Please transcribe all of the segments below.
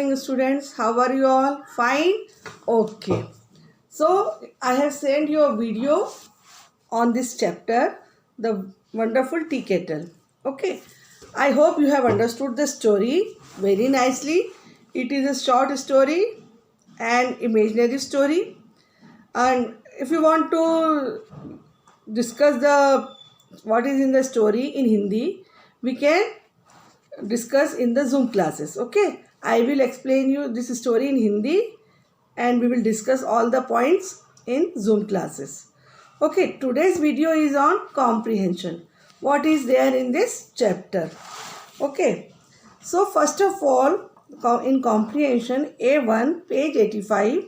morning, students. How are you all? Fine? Okay. So, I have sent you a video on this chapter, The Wonderful Tea Kettle. Okay. I hope you have understood the story very nicely. It is a short story and imaginary story. And if you want to discuss the what is in the story in Hindi, we can discuss in the Zoom classes. Okay, I will explain you this story in Hindi and we will discuss all the points in Zoom classes. Okay, today's video is on comprehension. What is there in this chapter? Okay, so first of all, in comprehension A1 page 85,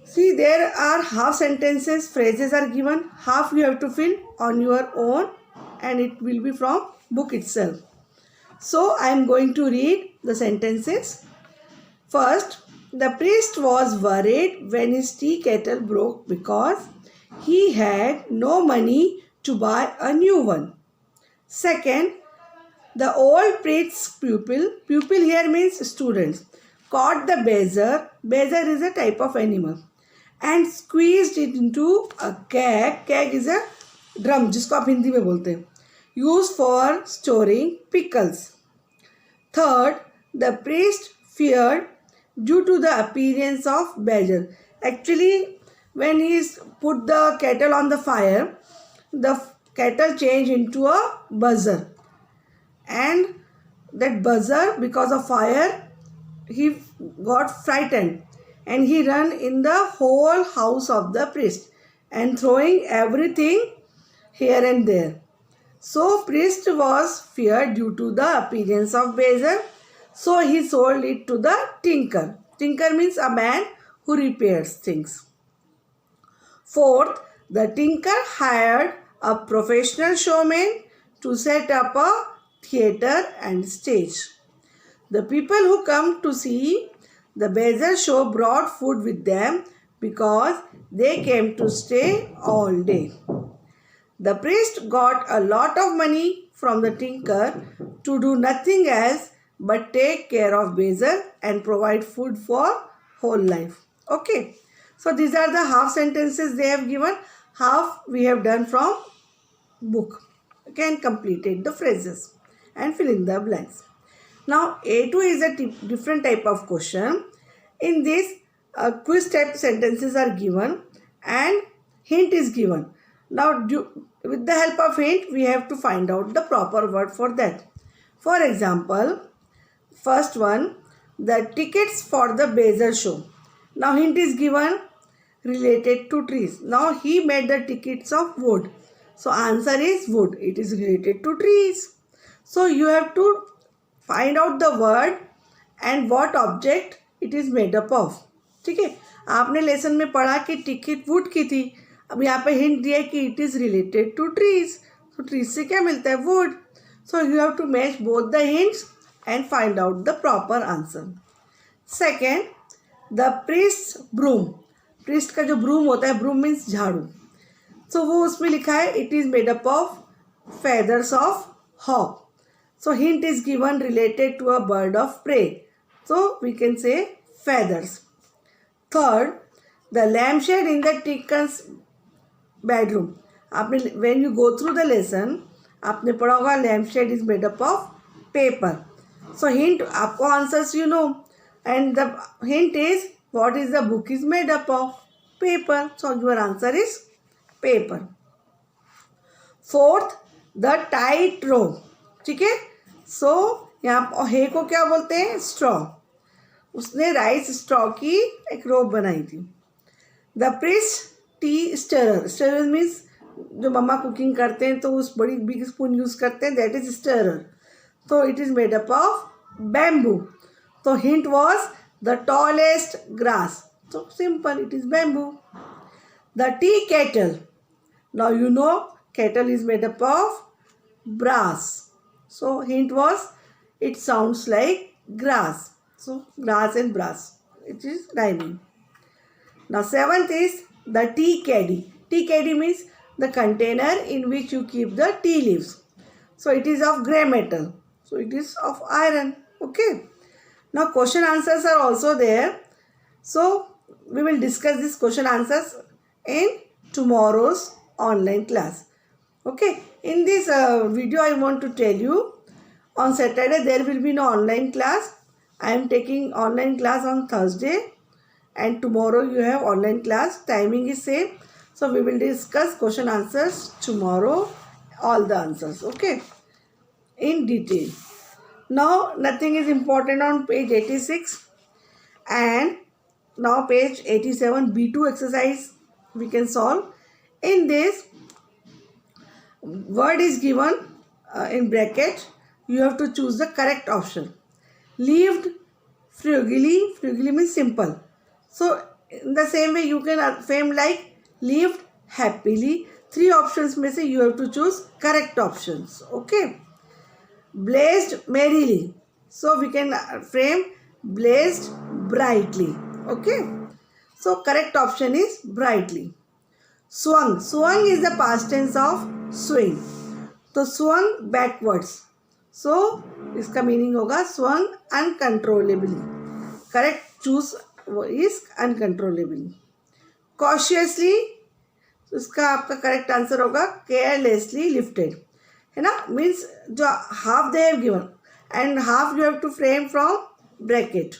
see, there are half sentences, phrases are given, half you have to fill on your own and it will be from book itself. So, I am going to read the sentences. First, the priest was worried when his tea kettle broke because he had no money to buy a new one. Second, the old priest's pupil here means students, caught the bear is a type of animal, and squeezed it into a keg is a drum जिसको आप हिंदी में बोलते हैं, used for storing pickles. Third, the priest feared due to the appearance of badger. Actually, when he put the kettle on the fire, the kettle changed into a buzzer, and that buzzer, because of fire, he got frightened and he ran in the whole house of the priest and throwing everything here and there. So priest was feared due to the appearance of badger. So he sold it to the tinker. Tinker means a man who repairs things. Fourth, the tinker hired a professional showman to set up a theatre and stage. The people who come to see the badger show brought food with them because they came to stay all day. The priest got a lot of money from the tinker to do nothing else but take care of badger and provide food for whole life. Okay. So these are the half sentences they have given. Half we have done from book. You can complete the phrases and fill in the blanks. Now A2 is a different type of question. In this, quiz type sentences are given and hint is given. Now with the help of hint, we have to find out the proper word for that. For example, first one, the tickets for the badger show. Now hint is given related to trees. Now he made the tickets of wood. So answer is wood. It is related to trees. So you have to find out the word and what object it is made up of. ठीक है, आपने lesson में पढ़ा कि ticket would की थी. अब यहाँ पे हिंट दिया कि it is related to trees. तो ट्रीज से क्या मिलता है? Wood. So you have to match both the hints and find out the proper answer. Second, the priest broom. Priest का जो ब्रूम होता है, ब्रूम मीन्स झाड़ू. सो वो उसमें लिखा है it is made up of feathers of hawk. So hint is given related to a bird of prey. So we can say feathers. Third, the lampshade in the tinker's bedroom. आपने when you go through the lesson, आपने पढ़ा होगा lampshade is made up of paper. So hint, आपको answers you know, and the hint is what is the book is made up of? Paper. So your answer is paper. Fourth, the tight rope. ठीक है. सो यहाँ हे को क्या बोलते हैं? Straw. उसने rice straw की एक रोप बनाई थी. The priest T stirrer. Stirrer means जो मम्मा कुकिंग करते हैं तो उस बड़ी बिग स्पून यूज़ करते हैं, दैट इज स्टरर. तो it is made up of bamboo. तो hint was the tallest grass. तो simple, it is bamboo. The tea kettle. Now you know kettle is made up of brass. So hint was it sounds like grass. So grass and brass. It is rhyming. Now seventh is the tea caddy. Tea caddy means the container in which you keep the tea leaves. So it is of grey metal. So it is of iron. Okay. Now question answers are also there. So we will discuss these question answers in tomorrow's online class. Okay. In this video I want to tell you, on Saturday there will be no online class. I am taking online class on Thursday, and tomorrow you have online class. Timing is same. So we will discuss question answers tomorrow, all the answers, okay, in detail. Now nothing is important on page 86, and now page 87, B2 exercise we can solve. In this, word is given in bracket. You have to choose the correct option. Lived frugally, frugally means simple. So in the same way you can frame like lived happily. Three options may say you have to choose correct options. Okay. Blazed merrily. So we can frame blazed brightly. Okay. So correct option is brightly. Swung. Swung is the past tense of swing. So swung backwards. So इसका meaning होगा swung uncontrollably. Correct choose is uncontrollably. Cautiously, तो इसका आपका correct answer होगा carelessly lifted, है ना. Means जो half they have given and half you have to frame from bracket.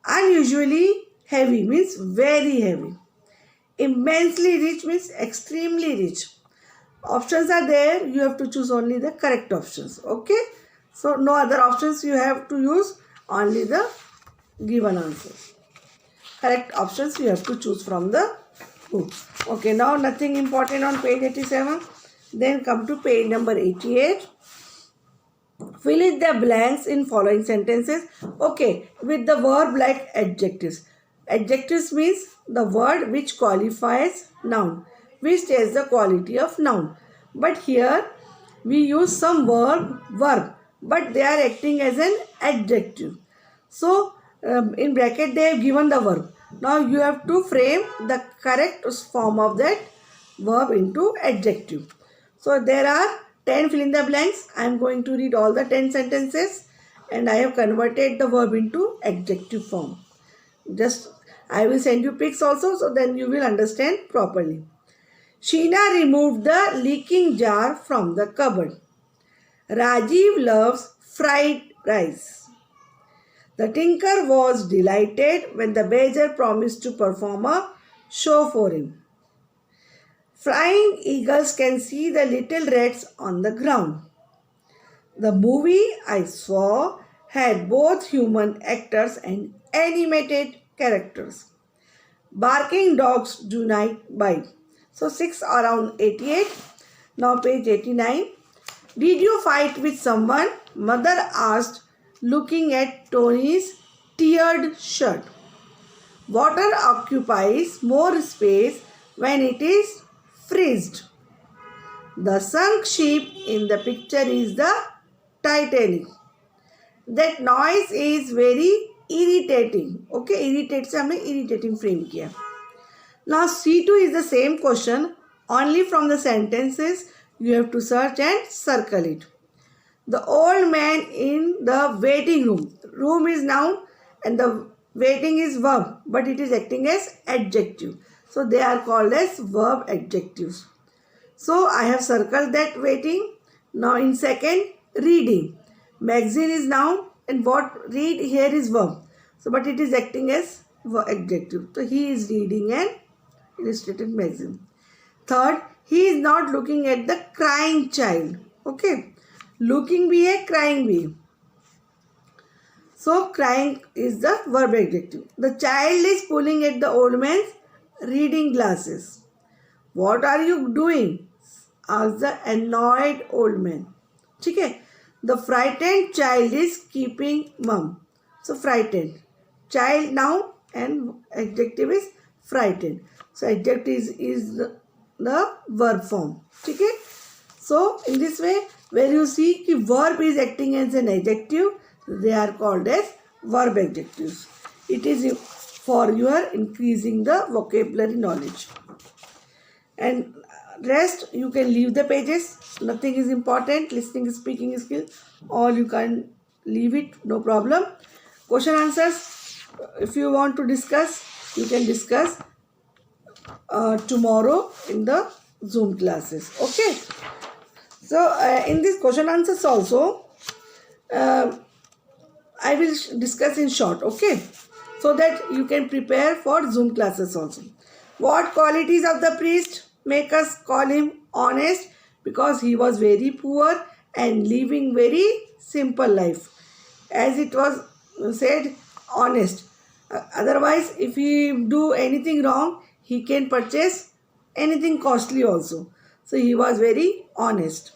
Unusually heavy means very heavy. Immensely rich means extremely rich. Options are there, you have to choose only the correct options. Okay, so no other options, you have to use only the given answers. Correct options you have to choose from the book. Okay, now nothing important on page 87. Then come to page number 88. Fill in the blanks in following sentences. Okay, with the verb like adjectives. Adjectives means the word which qualifies noun, which tells the quality of noun. But here we use some verb, but they are acting as an adjective. So in bracket they have given the verb. Now you have to frame the correct form of that verb into adjective. So there are 10 fill in the blanks. I am going to read all the 10 sentences, and I have converted the verb into adjective form. Just I will send you pics also, so then you will understand properly. Sheena removed the leaking jar from the cupboard. Rajiv loves fried rice. The tinker was delighted when the bear promised to perform a show for him. Flying eagles can see the little rats on the ground. The movie I saw had both human actors and animated characters. Barking dogs do not bite. So 6 around 88. Now page 89. Did you fight with someone? Mother asked, looking at Tony's teared shirt. Water occupies more space when it is freezed. The sunk ship in the picture is the Titanic. That noise is very irritating. Okay, irritate से हमने irritating frame किया. Now C2 is the same question, only from the sentences you have to search and circle it. The old man in the waiting room. Room is noun and the waiting is verb, but it is acting as adjective. So they are called as verb adjectives. So I have circled that waiting. Now in second, reading. Magazine is noun and what read here is verb. So but it is acting as adjective. So he is reading an illustrated magazine. Third, he is not looking at the crying child. Okay. Looking bhi hai, crying bhi. So crying is the verb adjective. The child is pulling at the old man's reading glasses. What are you doing? Asked the annoyed old man. Okay. The frightened child is keeping mum. So frightened. Child noun and adjective is frightened. So adjective is the verb form. Okay. So in this way, where you see कि verb is acting as an adjective, they are called as verb adjectives. It is for your increasing the vocabulary knowledge. And rest you can leave the pages. Nothing is important. Listening, speaking skill, all you can leave it, no problem. question answers, if you want to discuss, you can discuss tomorrow in the Zoom classes. Okay. So in this question answers also, I will discuss in short. Okay. So that you can prepare for Zoom classes also. What qualities of the priest make us call him honest? Because he was very poor and living very simple life. As it was said, honest. Otherwise, if he do anything wrong, he can purchase anything costly also. So he was very honest.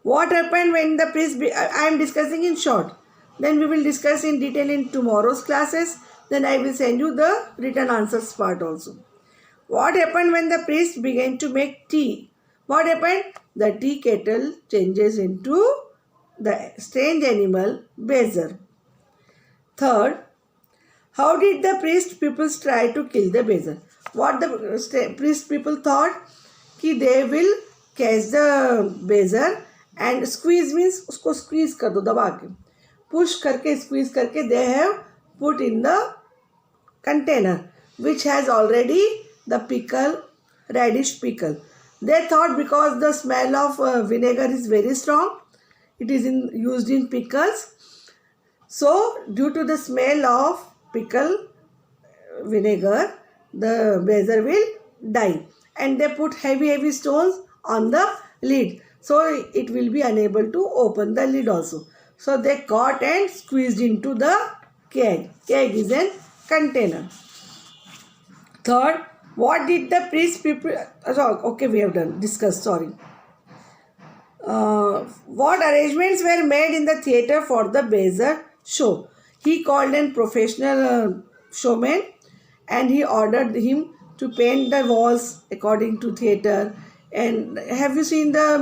What happened when the priest, I am discussing in short. Then we will discuss in detail in tomorrow's classes. Then I will send you the written answers part also. What happened when the priest began to make tea? What happened? The tea kettle changes into the strange animal Bezer. Third, how did the priest people try to kill the Bezer? What the priest people thought? Ki they will catch the Bezer and squeeze means usko squeeze kar do daba ke. Push karke, squeeze karke, they have put in the container which has already the pickle, radish pickle. They thought because the smell of vinegar is very strong, it is used in pickles. So due to the smell of pickle vinegar, the Bezer will die. And they put heavy stones on the lid. So it will be unable to open the lid also. So they caught and squeezed into the keg. Keg is a container. Third, what did the priest people... Okay, we have done. Discussed, sorry. What arrangements were made in the theatre for the Bezer show? He called in professional showman and he ordered him to paint the walls according to theatre. And have you seen the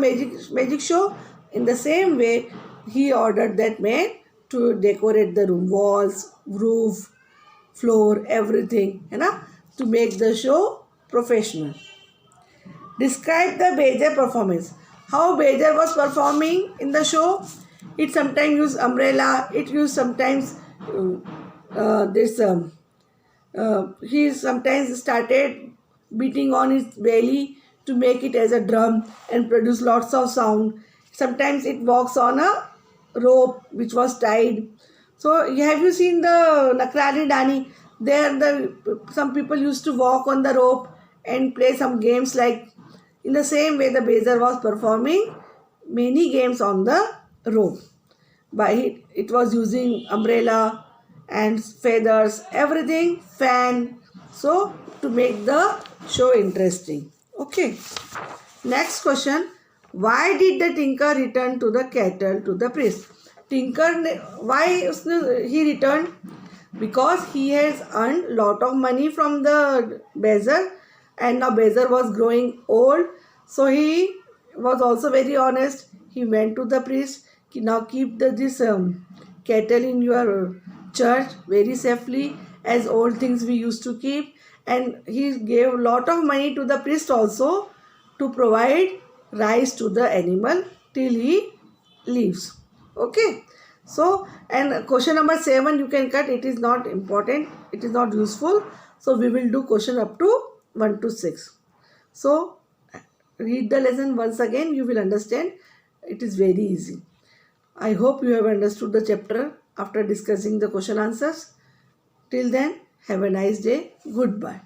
magic show? In the same way, he ordered that man to decorate the room, walls, roof, floor, everything, to make the show professional. Describe the Bezer performance. How Bezer was performing in the show? It sometimes used umbrella. It used sometimes he sometimes started beating on his belly to make it as a drum and produce lots of sound. Sometimes it walks on a rope which was tied. So have you seen the Nakrani Dani? There some people used to walk on the rope and play some games like. In the same way, the Bezer was performing many games on the rope. By it was using umbrella and feathers, everything, fan. So to make the show interesting. Okay. Next question. Why did the tinker return to the kettle to the priest? Tinker, why he returned? Because he has earned lot of money from the Bezer. And now Bezer was growing old. So he was also very honest. He went to the priest. Now keep this kettle in your church very safely as old things we used to keep. And he gave a lot of money to the priest also to provide rice to the animal till he leaves. Okay. So, and question number 7 you can cut. It is not important. It is not useful. So we will do question up to 1 to 6. So, read the lesson once again. You will understand. It is very easy. I hope you have understood the chapter after discussing the question answers. Till then, have a nice day. Goodbye.